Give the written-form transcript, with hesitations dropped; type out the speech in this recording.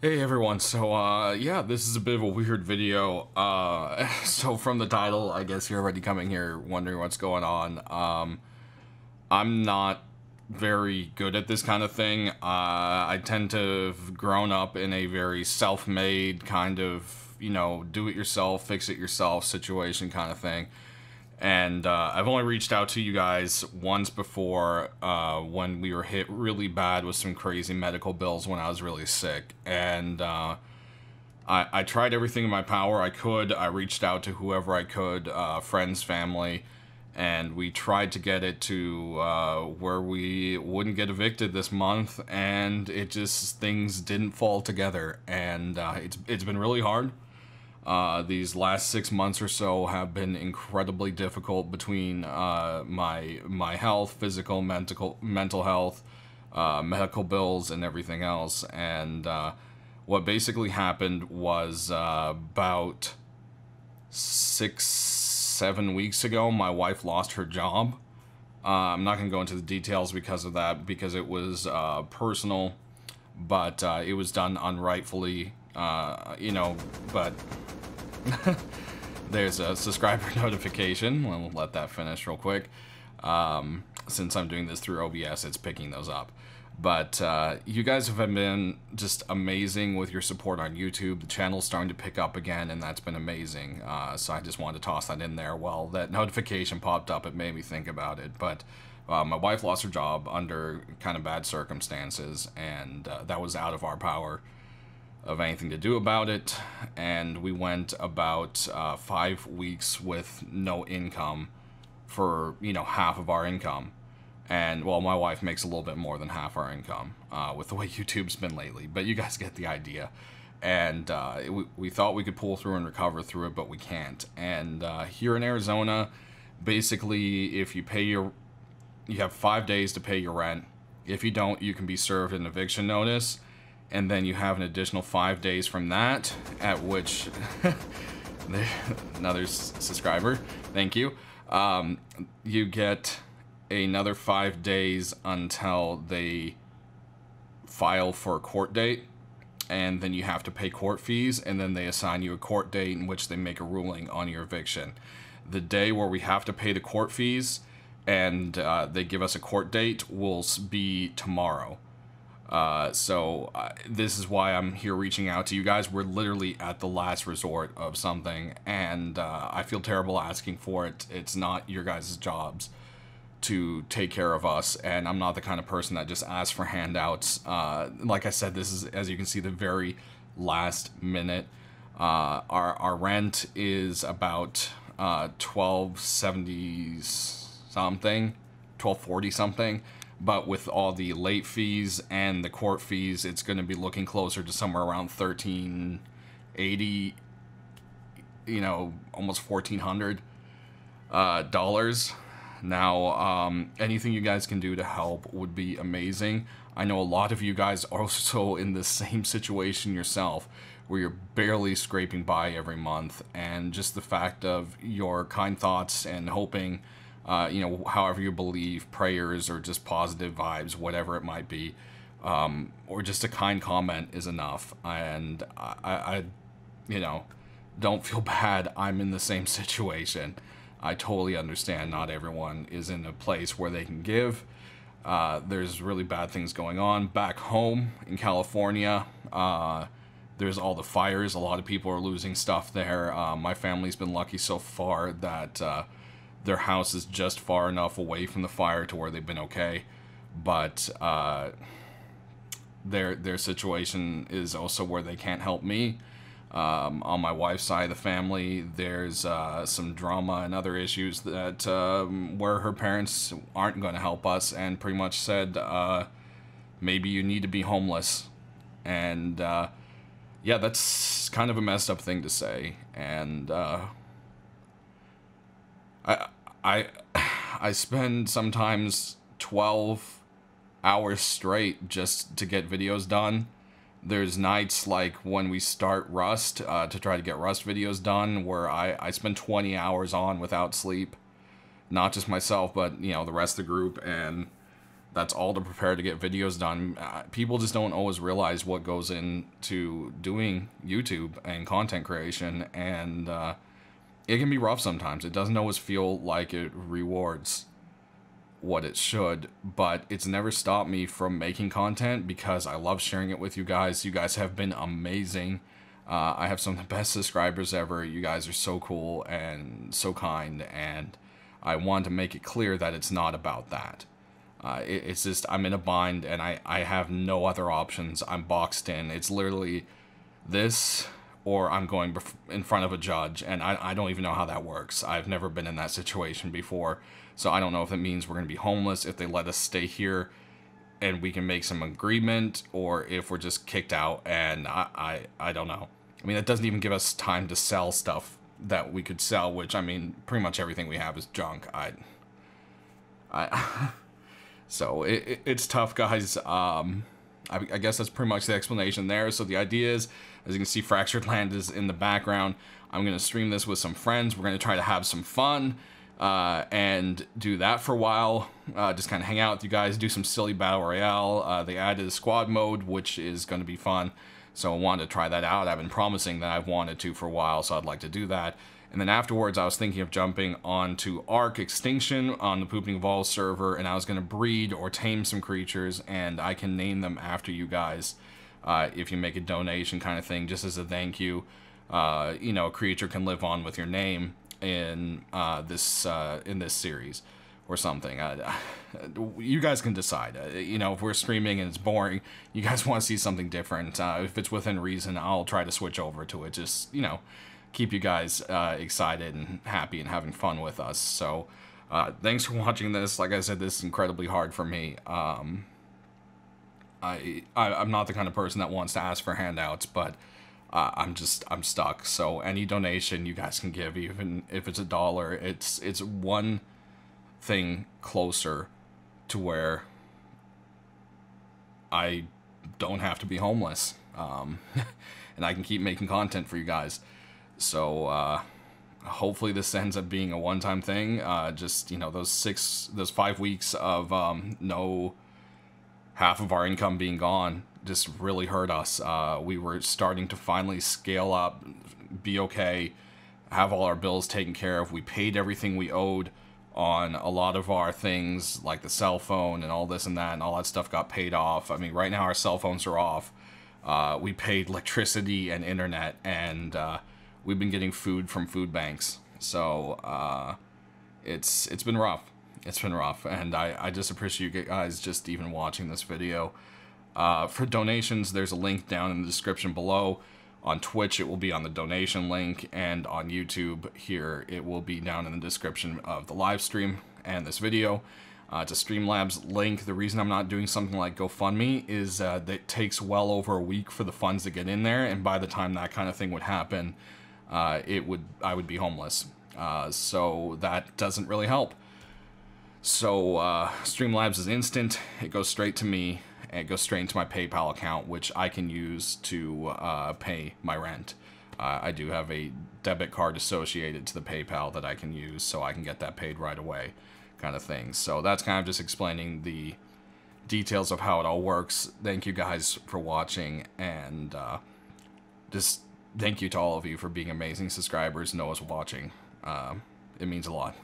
Hey everyone, so yeah, this is a bit of a weird video. So from the title, I guess you're already coming here wondering what's going on. I'm not very good at this kind of thing. I tend to have grown up in a very self-made kind of, do-it-yourself, fix-it-yourself situation kind of thing. And I've only reached out to you guys once before when we were hit really bad with some crazy medical bills when I was really sick. And I tried everything in my power I could. I reached out to whoever I could, friends, family, and we tried to get it to where we wouldn't get evicted this month, and it just, things didn't fall together. And it's been really hard. These last 6 months or so have been incredibly difficult between my health, physical, mental health, medical bills, and everything else. And what basically happened was about 6-7 weeks ago, my wife lost her job. I'm not going to go into the details because of that, because it was personal, but it was done unrightfully, but there's a subscriber notification. We'll let that finish real quick. Since I'm doing this through OBS, it's picking those up. But you guys have been just amazing with your support on YouTube. The channel's starting to pick up again, and that's been amazing. So I just wanted to toss that in there. Well, that notification popped up. It made me think about it. But my wife lost her job under kind of bad circumstances, and that was out of our power of anything to do about it. And we went about 5 weeks with no income for, half of our income. And, well, my wife makes a little bit more than half our income with the way YouTube's been lately. But you guys get the idea. And we thought we could pull through and recover through it, but we can't. And here in Arizona, basically, if you pay you have 5 days to pay your rent. If you don't, you can be served an eviction notice. And then you have an additional 5 days from that, at which another subscriber, thank you. You get another 5 days until they file for a court date, and then you have to pay court fees, and then they assign you a court date in which they make a ruling on your eviction. The day where we have to pay the court fees and they give us a court date will be tomorrow. So this is why I'm here reaching out to you guys. We're literally at the last resort of something, and I feel terrible asking for it. It's not your guys' jobs to take care of us, and I'm not the kind of person that just asks for handouts. Like I said, this is, as you can see, the very last minute. Our rent is about $12.70 something, $12.40 something. But with all the late fees and the court fees, it's going to be looking closer to somewhere around $13.80, almost $1,400 dollars. Now, anything you guys can do to help would be amazing. I know a lot of you guys are also in the same situation yourself, where you're barely scraping by every month, and just the fact of your kind thoughts and hoping, however you believe, prayers or just positive vibes, whatever it might be, or just a kind comment is enough. And I don't feel bad. I'm in the same situation. I totally understand not everyone is in a place where they can give. There's really bad things going on back home in California. There's all the fires. A lot of people are losing stuff there. My family's been lucky so far that their house is just far enough away from the fire to where they've been okay. But their situation is also where they can't help me. On my wife's side of the family, there's some drama and other issues that where her parents aren't going to help us, and pretty much said, maybe you need to be homeless. And yeah, that's kind of a messed up thing to say. And I spend sometimes 12 hours straight just to get videos done. There's nights like when we start Rust, to try to get Rust videos done, where I spend 20 hours on without sleep. Not just myself, but, the rest of the group. And That's all to prepare to get videos done. People just don't always realize what goes into doing YouTube and content creation, and it can be rough sometimes. It doesn't always feel like it rewards what it should, but it's never stopped me from making content because I love sharing it with you guys. You guys have been amazing. I have some of the best subscribers ever. You guys are so cool and so kind, and I want to make it clear that it's not about that. It's just, I'm in a bind, and I have no other options. I'm boxed in. It's literally this, or I'm going in front of a judge, and I don't even know how that works. I've never been in that situation before, so I don't know if it means we're going to be homeless, if they let us stay here, and we can make some agreement, or if we're just kicked out, and I don't know. I mean, it doesn't even give us time to sell stuff that we could sell, which, I mean, pretty much everything we have is junk. So it's tough, guys. I guess that's pretty much the explanation there. So the idea is, as you can see, Fractured Land is in the background. I'm going to stream this with some friends. We're going to try to have some fun and do that for a while. Just kind of hang out with you guys, do some silly battle royale. They added squad mode, which is going to be fun. So I wanted to try that out. I've been promising that I've wanted to for a while, so I'd like to do that. And then afterwards, I was thinking of jumping onto Ark Extinction on the Pooping Balls server, and I was going to breed or tame some creatures, and I can name them after you guys if you make a donation kind of thing, just as a thank you. You know, a creature can live on with your name in this series or something. You guys can decide. You know, if we're streaming and it's boring, you guys want to see something different. If it's within reason, I'll try to switch over to it. Just, you know, keep you guys excited and happy and having fun with us. So thanks for watching this. Like I said, this is incredibly hard for me. I'm not the kind of person that wants to ask for handouts, but I'm stuck. So any donation you guys can give, even if it's $1, it's one thing closer to where I don't have to be homeless, and I can keep making content for you guys. So hopefully this ends up being a one-time thing. Just, you know, those 5 weeks of no half of our income being gone just really hurt us. We were starting to finally scale up, be okay, have all our bills taken care of. We paid everything we owed on a lot of our things, like the cell phone and all this and that, and all that stuff got paid off. I mean, right now our cell phones are off. We paid electricity and internet, and we've been getting food from food banks. So it's been rough. It's been rough, and I just appreciate you guys just even watching this video. For donations, there's a link down in the description below. On Twitch, it will be on the donation link, and on YouTube here, it will be down in the description of the live stream and this video. It's a Streamlabs link. The reason I'm not doing something like GoFundMe is that it takes well over a week for the funds to get in there, and by the time that kind of thing would happen, I would be homeless. So that doesn't really help. So Streamlabs is instant. It goes straight to me. It goes straight into my PayPal account, which I can use to pay my rent. I do have a debit card associated to the PayPal that I can use, so I can get that paid right away, kind of thing. So that's kind of just explaining the details of how it all works. Thank you guys for watching, and just thank you to all of you for being amazing subscribers. Noah's watching. It means a lot.